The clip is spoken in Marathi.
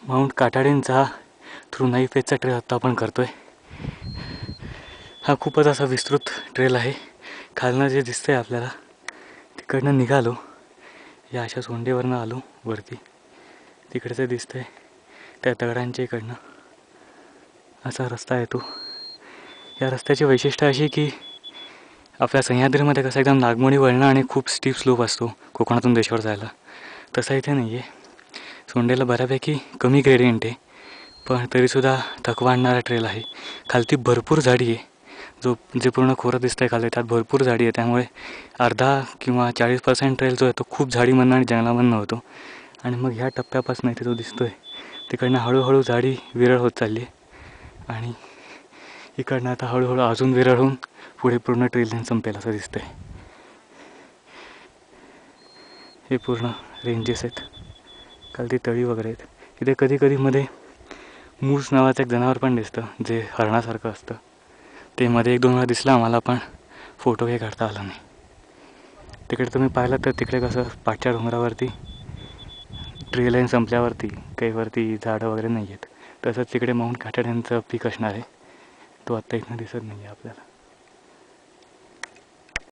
माउंट काटाडींचा थ्रू नाईफ एजचा ट्रेल आत्ता आपण करतो आहे. हा खूपच असा विस्तृत ट्रेल आहे. खालनं जे दिसतंय आपल्याला तिकडनं निघालो, या अशा सोंडेवरनं आलो वरती. तिकडचं दिसतंय त्या दगडांच्या इकडनं असा रस्ता येतो. या रस्त्याची वैशिष्ट्य अशी की आपल्या सह्याद्रीमध्ये कसं एकदम नागमोडी वळणं आणि खूप स्टीप स्लोप असतो कोकणातून देशावर जायला, तसा इथे नाही आहे. सोंडेला बऱ्यापैकी कमी ग्रेडियंट आहे, पण तरीसुद्धा थकवा आणणारा ट्रेल आहे. खालती भरपूर झाडी आहे. जे पूर्ण खोरं दिसतंय खाली त्यात भरपूर झाडी आहे. त्यामुळे अर्धा किंवा 40% ट्रेल जो आहे तो खूप झाडीमधनं आणि जंगलामधनं होतो. आणि मग ह्या टप्प्यापासून इथे जो दिसतोय तिकडनं हळूहळू झाडी विरळ होत चालली आहे आणि इकडनं आता हळूहळू अजून विरळ होऊन पुढे पूर्ण ट्रेल लाईन संपेल असं दिसतंय. हे पूर्ण रेंजेस आहेत, खालती तळी वगैरे आहेत. इथे कधी कधी मध्ये मूस नावाचं एक जनावर पण दिसतं जे हरणासारखं असतं. ते मध्ये 1-2 वेळा दिसलं आम्हाला, पण फोटो काही काढता आला नाही. तिकडे तुम्ही पाहिलं तर तिकडे कसं पाठच्या डोंगरावरती ट्रेल लाईन संपल्यावरती काही वरती झाडं वगैरे नाही आहेत. तसंच तिकडे माउंट काटाड्यांचं पीक असणार आहे, तो आत्ता इथनं दिसत नाही आहे आपल्याला.